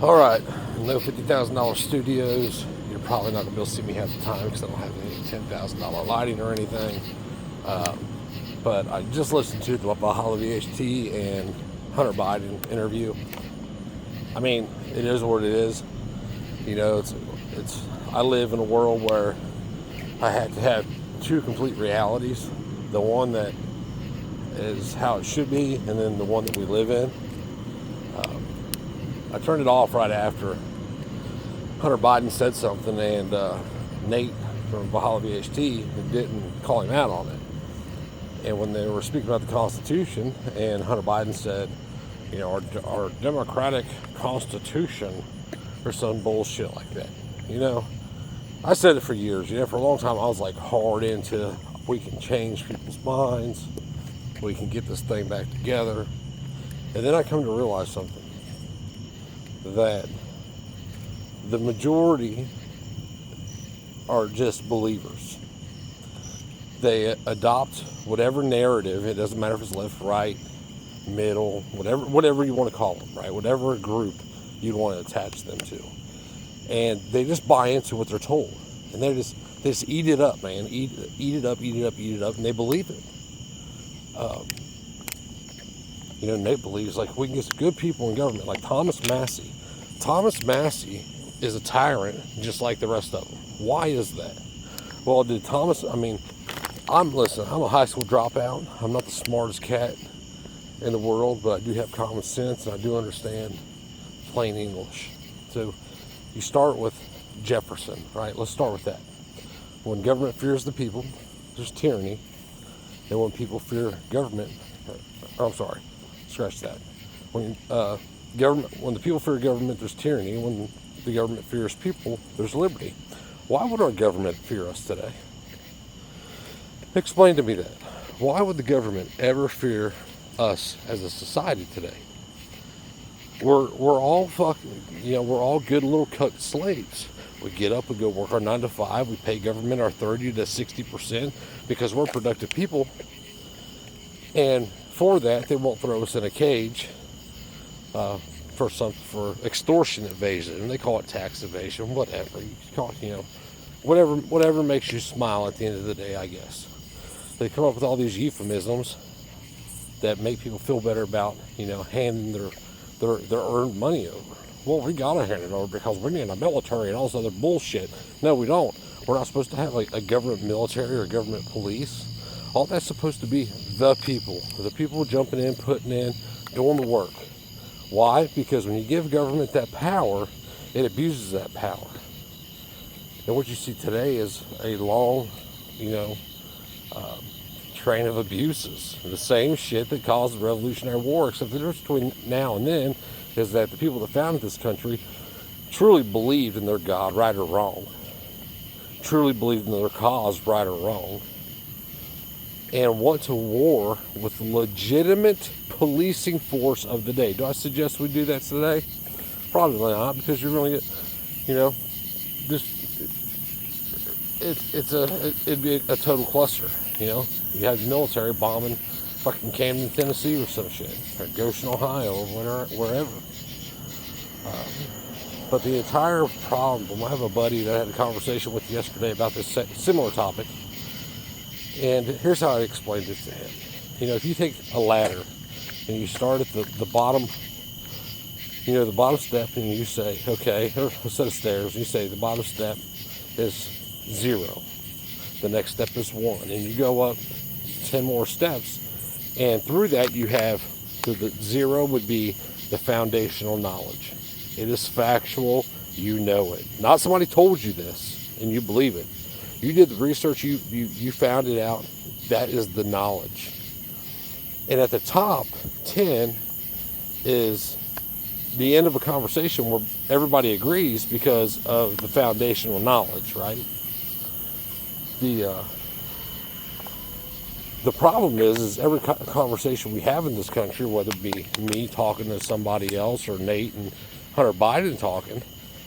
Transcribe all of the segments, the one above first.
All right, no $50,000 studios. You're probably not gonna be able to see me half the time because I don't have any $10,000 lighting or anything. But I just listened to the Valhalla VHT and Hunter Biden interview. I mean, it is what it is. You know, it's. I live in a world where I had to have two complete realities: the one that is how it should be, and then the one that we live in. I turned it off right after Hunter Biden said something, and Nate from Valhalla VHT didn't call him out on it. And when they were speaking about the Constitution, and Hunter Biden said, you know, our democratic Constitution, or some bullshit like that. You know, I said it for years. You know, for a long time I was like hard into we can change people's minds, we can get this thing back together. And then I come to realize something, that the majority are just believers. They adopt whatever narrative, it doesn't matter if it's left, right, middle, whatever you want to call them, right? Whatever group you want to attach them to. And they just buy into what they're told. And they just eat it up, man. Eat it up, and they believe it. You know, Nate believes like we can get some good people in government, like Thomas Massey. Thomas Massey is a tyrant just like the rest of them. Why is that? Well, I'm a high school dropout. I'm not the smartest cat in the world, but I do have common sense and I do understand plain English. So you start with Jefferson, right? Let's start with that. When government fears the people, there's tyranny. And when people fear government, scratch that. When the people fear government, there's tyranny. When the government fears people, there's liberty. Why would our government fear us today? Explain to me that. Why would the government ever fear us as a society today? We're all we're all good little cooked slaves. We get up, we go work our 9 to 5, we pay government our 30 to 60% because we're productive people. And for that, they won't throw us in a cage for extortion evasion. And they call it tax evasion, whatever. You call it, whatever makes you smile at the end of the day, I guess. They come up with all these euphemisms that make people feel better about, handing their earned money over. Well, we gotta hand it over because we need a military and all this other bullshit. No, we don't. We're not supposed to have like a government military or a government police. All that's supposed to be the people jumping in, putting in, doing the work. Why? Because when you give government that power, it abuses that power. And what you see today is a long, train of abuses. The same shit that caused the Revolutionary War, except the difference between now and then is that the people that founded this country truly believed in their God, right or wrong. Truly believed in their cause, right or wrong. And went to war with the legitimate policing force of the day. Do I suggest we do that today? Probably not, because you're going to get, it'd be a total cluster, You have the military bombing fucking Camden, Tennessee or some shit, or Goshen, Ohio, or wherever. But the entire problem, I have a buddy that I had a conversation with yesterday about this similar topic. And here's how I explained it to him. If you take a ladder and you start at the bottom, the bottom step, and you say, okay, or a set of stairs, and you say the bottom step is 0. The next step is 1. And you go up 10 more steps. And through that so the 0 would be the foundational knowledge. It is factual, you know it. Not somebody told you this and you believe it. You did the research, you found it out. That is the knowledge. And at the top, 10 is the end of a conversation where everybody agrees because of the foundational knowledge, right? The problem is every conversation we have in this country, whether it be me talking to somebody else or Nate and Hunter Biden talking,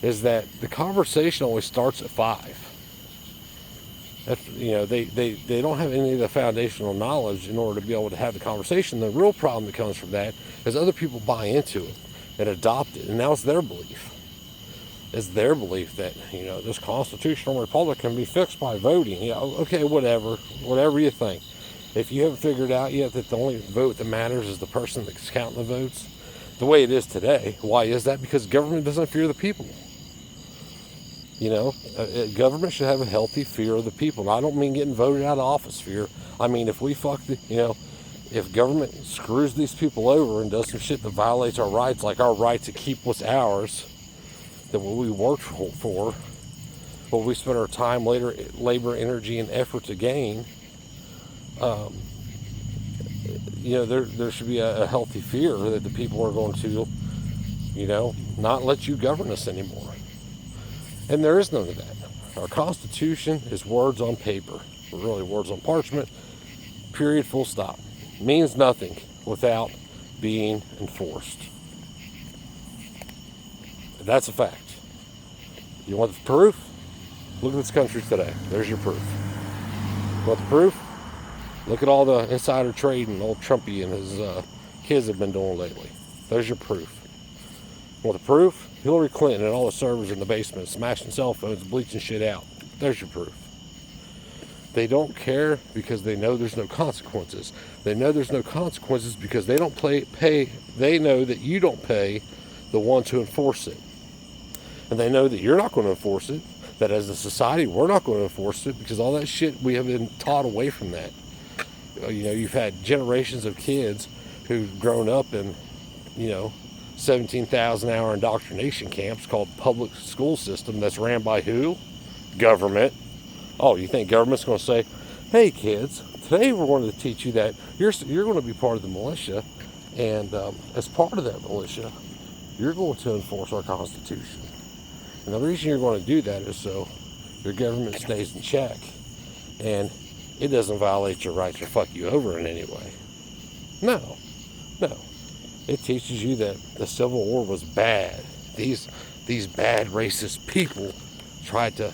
is that the conversation always starts at 5. They don't have any of the foundational knowledge in order to be able to have the conversation. The real problem that comes from that is other people buy into it. and adopt it. And now it's their belief. It's their belief that, this constitutional republic can be fixed by voting. Okay, whatever you think. If you haven't figured out yet that the only vote that matters is the person that's counting the votes, the way it is today, why is that? Because government doesn't fear the people. Government should have a healthy fear of the people. And I don't mean getting voted out of office fear. I mean, if we if government screws these people over and does some shit that violates our rights, like our right to keep what's ours, that what we worked for, what we spent our time, labor, energy, and effort to gain, there should be a healthy fear that the people are going to, not let you govern us anymore. And there is none of that. Our Constitution is words on paper, really words on parchment, period, full stop. Means nothing without being enforced. That's a fact. You want the proof? Look at this country today. There's your proof. You want the proof? Look at all the insider trading old Trumpy and his kids have been doing lately. There's your proof. You want the proof? Hillary Clinton and all the servers in the basement smashing cell phones, bleaching shit out. There's your proof. They don't care because they know there's no consequences. They know there's no consequences because they don't pay. They know that you don't pay the one to enforce it. And they know that you're not going to enforce it. That as a society, we're not going to enforce it because all that shit, we have been taught away from that. You've had generations of kids who've grown up in, 17,000-hour indoctrination camps called public school system that's ran by who? Government. Oh, you think government's going to say, hey kids, today we're going to teach you that you're going to be part of the militia, and as part of that militia, you're going to enforce our Constitution. And the reason you're going to do that is so your government stays in check, and it doesn't violate your rights or fuck you over in any way. No. It teaches you that the Civil War was bad. These bad racist people tried to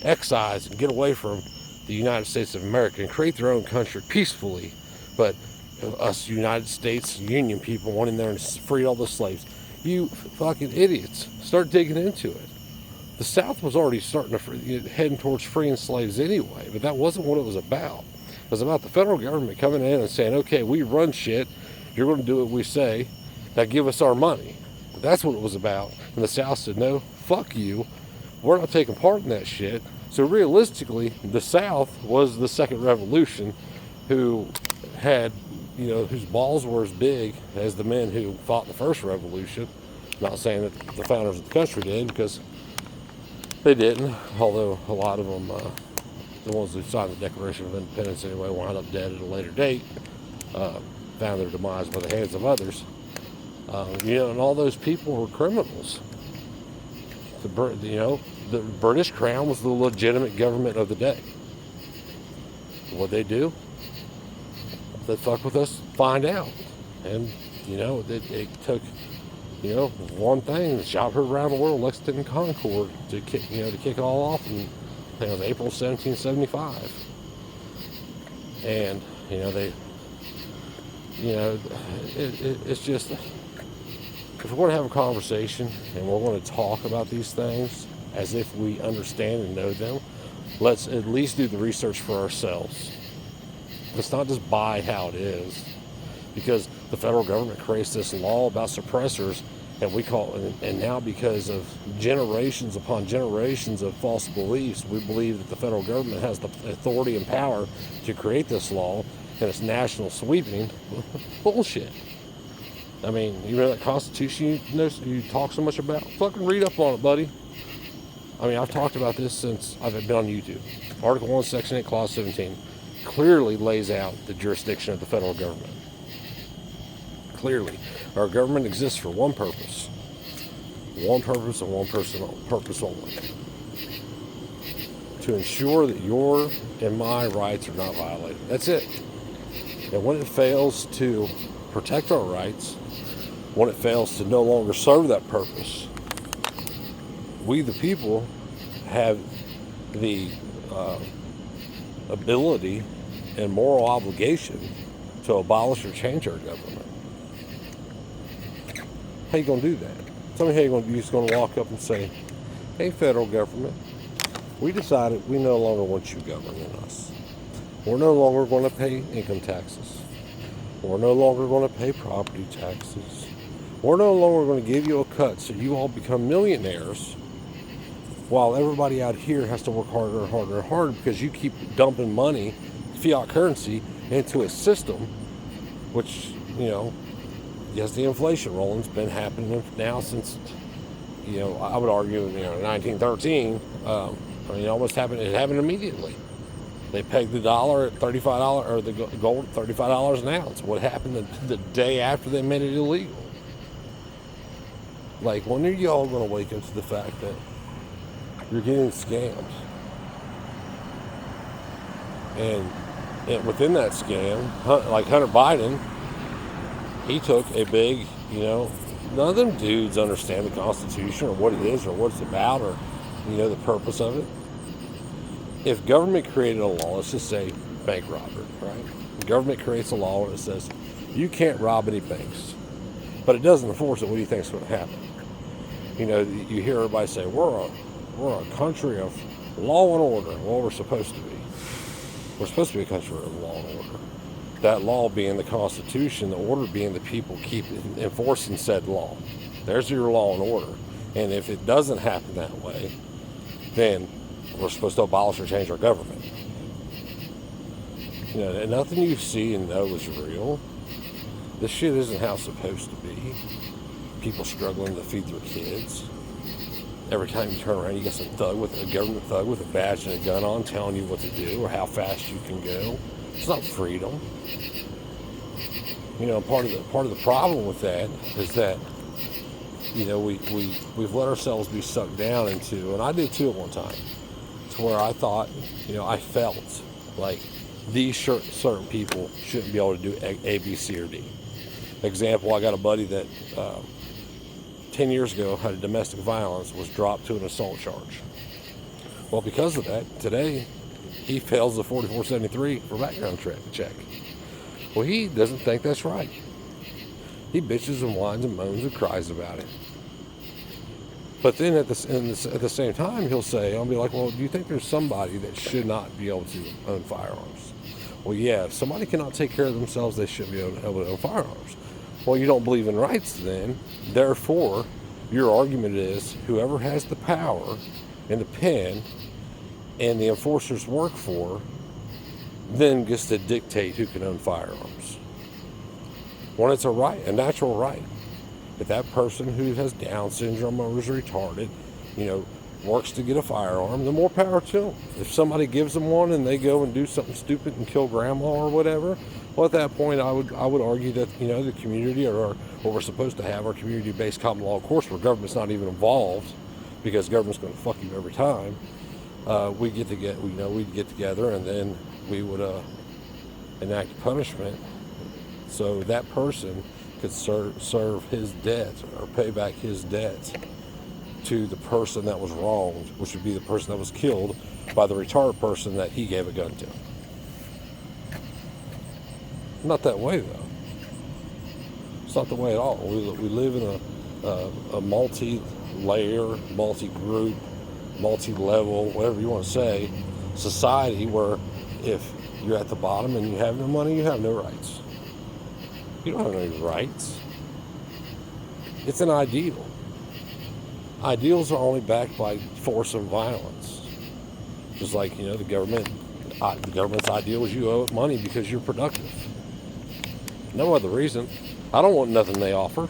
excise and get away from the United States of America and create their own country peacefully. But us United States Union people went in there and freed all the slaves. You fucking idiots. Start digging into it. The South was already starting to heading towards freeing slaves anyway, but that wasn't what it was about. It was about the federal government coming in and saying, okay, we run shit. You're going to do what we say. Now give us our money. That's what it was about. And the South said, no, fuck you. We're not taking part in that shit. So realistically, the South was the second revolution who had, whose balls were as big as the men who fought the first revolution. Not saying that the founders of the country did, because they didn't. Although a lot of them, the ones who signed the Declaration of Independence anyway, wound up dead at a later date. Found their demise by the hands of others. And all those people were criminals. The British Crown was the legitimate government of the day. What'd they do? They fuck with us, find out. And, it took, one thing, shot her around the world, Lexington and Concord, to kick it all off in, I think it was April 1775. And, it's just, if we're going to have a conversation and we're going to talk about these things as if we understand and know them, let's at least do the research for ourselves. Let's not just buy how it is, because the federal government creates this law about suppressors, and we call it, and now because of generations upon generations of false beliefs, we believe that the federal government has the authority and power to create this law, and it's national sweeping. Bullshit. I mean, that Constitution you talk so much about, fucking read up on it, buddy. I mean, I've talked about this since I've been on YouTube. Article 1, Section 8, Clause 17 clearly lays out the jurisdiction of the federal government. Clearly. Our government exists for one purpose. One purpose and one purpose only. To ensure that your and my rights are not violated. That's it. And when it fails to protect our rights, when it fails to no longer serve that purpose, we the people have the ability and moral obligation to abolish or change our government. How you gonna do that? Tell me how you're just gonna walk up and say, "Hey, federal government, we decided we no longer want you governing us. We're no longer going to pay income taxes. We're no longer going to pay property taxes. We're no longer going to give you a cut so you all become millionaires while everybody out here has to work harder and harder and harder because you keep dumping money, fiat currency, into a system which, yes, the inflation rolling's been happening now since, I would argue, 1913. Almost happened. It happened immediately. They pegged the dollar at $35, or the gold at $35 an ounce. What happened the day after they made it illegal? Like, when are y'all going to wake up to the fact that you're getting scammed? And within that scam, like Hunter Biden, he took a big, none of them dudes understand the Constitution or what it is or what it's about or, the purpose of it. If government created a law, let's just say bank robbery, right? The government creates a law and it says you can't rob any banks, but it doesn't enforce it. What do you think is going to happen? You hear everybody say we're a country of law and order. Well, we're supposed to be. We're supposed to be a country of law and order. That law being the Constitution, the order being the people keep enforcing said law. There's your law and order. And if it doesn't happen that way, then we're supposed to abolish or change our government. And nothing you see and know is real. This shit isn't how it's supposed to be. People struggling to feed their kids. Every time you turn around, you got some government thug with a badge and a gun on telling you what to do or how fast you can go. It's not freedom. Part of the problem with that is that, we've let ourselves be sucked down into, and I did too at one time, to where I thought, I felt like these certain people shouldn't be able to do A, B, C, or D. Example, I got a buddy that 10 years ago had a domestic violence, was dropped to an assault charge. Well, because of that, today he fails the 4473 for background check. Well, he doesn't think that's right. He bitches and whines and moans and cries about it. But then at the same time, he'll say, I'll be like, well, do you think there's somebody that should not be able to own firearms? Well, yeah, if somebody cannot take care of themselves, they shouldn't be able to own firearms. Well, you don't believe in rights then. Therefore, your argument is whoever has the power and the pen and the enforcers work for then gets to dictate who can own firearms. When it's a natural right. If that person who has Down syndrome or is retarded, works to get a firearm, the more power to them. If somebody gives them one and they go and do something stupid and kill grandma or whatever, well, at that point, I would argue that, the community or what we're supposed to have, our community-based common law, of course, where government's not even involved, because government's going to fuck you every time. We'd get together and then we would enact punishment so that person could serve his debt or pay back his debt to the person that was wronged, which would be the person that was killed by the retarded person that he gave a gun to. Not that way, though. It's not the way at all. We live in a multi-layer, multi-group, multi-level, whatever you want to say, society where if you're at the bottom and you have no money, you have no rights. You don't have any rights. It's an ideal. Ideals are only backed by force and violence. Just like, the government's ideal is you owe it money because you're productive. No other reason. I don't want nothing they offer.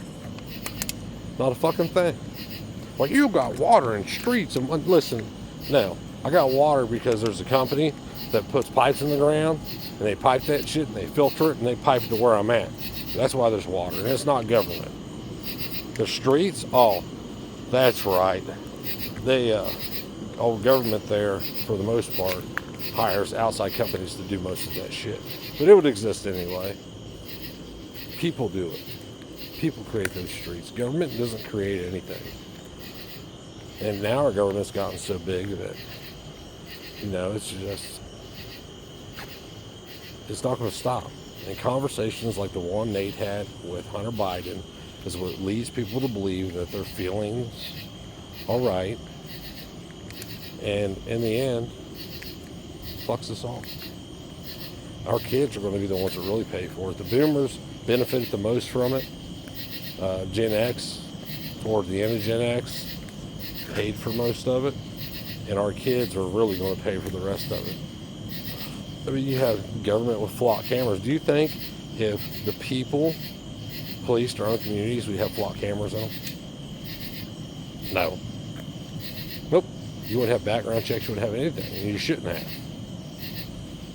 Not a fucking thing. Well, you got water and streets and listen, no. I got water because there's a company that puts pipes in the ground and they pipe that shit and they filter it and they pipe it to where I'm at. That's why there's water, and it's not government. The streets, oh, that's right. Government there, for the most part, hires outside companies to do most of that shit. But it would exist anyway. People do it. People create those streets. Government doesn't create anything. And now our government's gotten so big that, it's not going to stop. And conversations like the one Nate had with Hunter Biden is what leads people to believe that their feelings are right, and in the end, fucks us all. Our kids are going to be the ones that really pay for it. The boomers benefited the most from it. Gen X, toward the end of Gen X, paid for most of it, and our kids are really going to pay for the rest of it. I mean, you have government with flock cameras. Do you think if the people policed our own communities, we'd have flock cameras on them? No. Nope. You wouldn't have background checks. You wouldn't have anything, and you shouldn't have.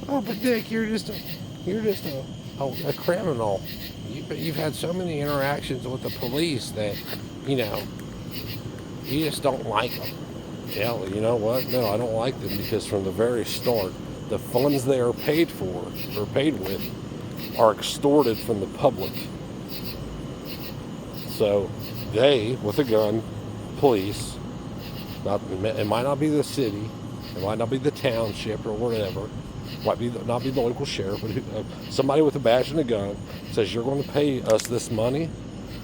Oh, but Dick, you're just a criminal. You've had so many interactions with the police that, you just don't like them. Yeah, you know what? No, I don't like them because from the very start, the funds they are paid for or paid with are extorted from the public. So they, with a gun, police, it might not be the city, it might not be the township or whatever, it might not be the local sheriff, but somebody with a badge and a gun says you're going to pay us this money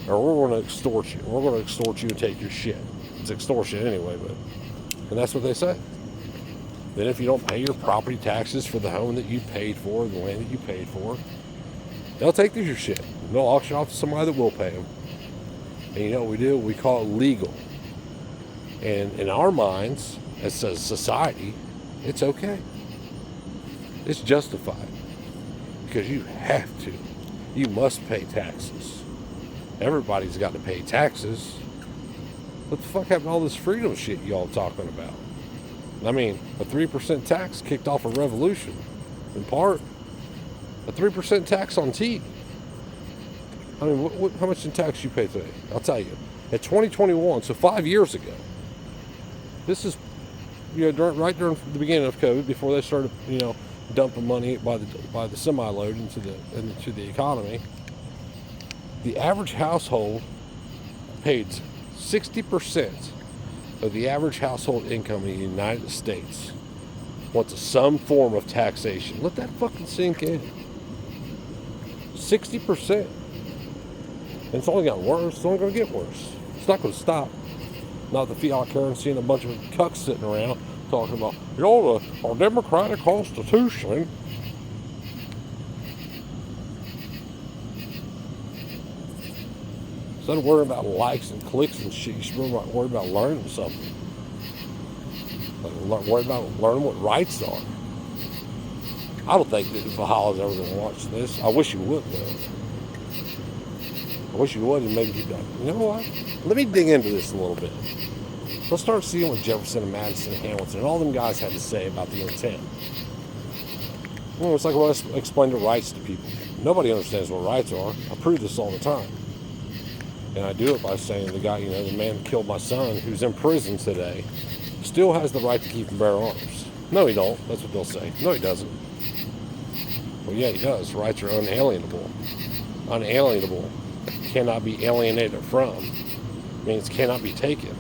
or we're going to extort you. We're going to extort you and take your shit. It's extortion anyway, and that's what they say. Then if you don't pay your property taxes for the home that you paid for, the land that you paid for, they'll take your shit. They'll auction off to somebody that will pay them. And you know what we do? We call it legal. And in our minds, as a society, it's okay. It's justified. Because you have to. You must pay taxes. Everybody's got to pay taxes. What the fuck happened to all this freedom shit y'all talking about? I mean, a 3% tax kicked off a revolution, in part. A 3% tax on tea. I mean, how much in tax you pay today? I'll tell you. At 2021, so 5 years ago, this is, right during the beginning of COVID, before they started, dumping money by the semi-load into the economy, the average household paid 60% of the average household income in the United States went to some form of taxation. Let that fucking sink in. 60%. And it's only gotten worse. It's only going to get worse. It's not going to stop. Not the fiat currency and a bunch of cucks sitting around talking about, our democratic constitution. Instead of worrying about likes and clicks and shit, you should worry about learning something. Worry about learning what rights are. I don't think that Valhalla's ever going to watch this. I wish you would, though. I wish you would, and maybe you'd like, you know what? Let me dig into this a little bit. Let's start seeing what Jefferson and Madison and Hamilton and all them guys had to say about the intent. It's like when I explain the rights to people. Nobody understands what rights are. I prove this all the time. And I do it by saying the guy, the man who killed my son, who's in prison today, still has the right to keep and bear arms. No, he don't. That's what they'll say. No, he doesn't. Well, yeah, he does. Rights are unalienable. Unalienable. Cannot be alienated from. Means cannot be taken.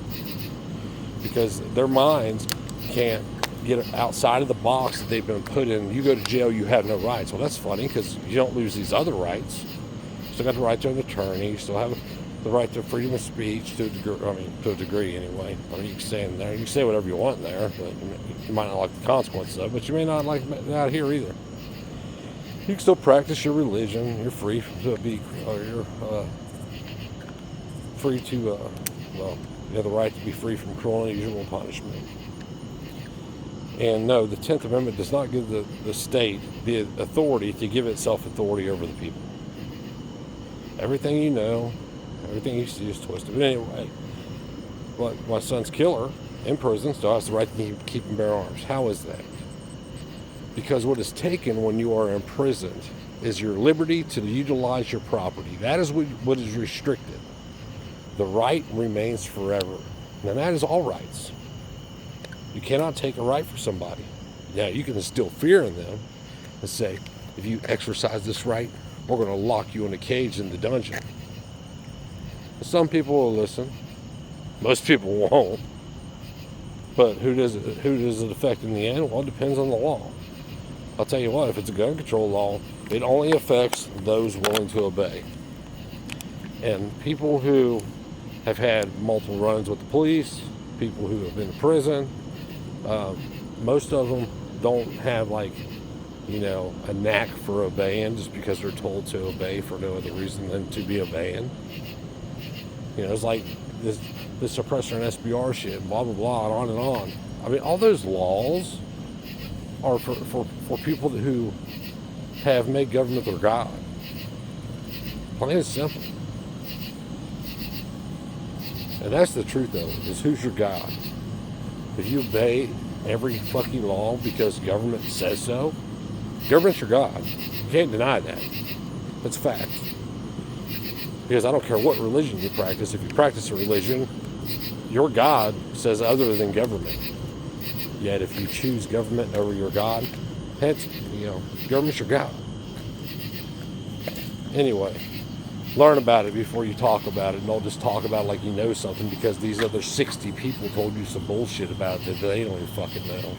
Because their minds can't get outside of the box that they've been put in. You go to jail, you have no rights. Well, that's funny because you don't lose these other rights. You still got the right to an attorney. You still have the right to freedom of speech to a degree anyway. You can stay in there. You can say whatever you want in there, but you might not like the consequences of it, but you may not like it out here either. You can still practice your religion. You're free to be, you're free to, you have the right to be free from cruel and unusual punishment. And no, the 10th Amendment does not give the state the authority to give itself authority over the people. Everything you know, everything you see is twisted. But anyway, my son's killer in prison still has the right to keep and bear arms. How is that? Because what is taken when you are imprisoned is your liberty to utilize your property. That is what is restricted. The right remains forever. And that is all rights. You cannot take a right from somebody. Yeah, you can instill fear in them and say, if you exercise this right, we're going to lock you in a cage in the dungeon. Some people will listen. Most people won't. But who does it affect in the end? Well, it depends on the law. I'll tell you what, if it's a gun control law, it only affects those willing to obey. And people who have had multiple runs with the police, people who have been to prison, most of them don't have like, a knack for obeying just because they're told to obey for no other reason than to be obeying. It's like this suppressor and SBR shit, blah, blah, blah, and on and on. I mean, all those laws are for people who have made government their God. Plain and simple. And that's the truth of it, is who's your God? If you obey every fucking law because government says so, government's your God. You can't deny that. That's fact. Because I don't care what religion you practice. If you practice a religion, your God says other than government. Yet if you choose government over your God, hence, government's your God. Anyway, learn about it before you talk about it. And don't just talk about it like you know something because these other 60 people told you some bullshit about it that they don't even fucking know.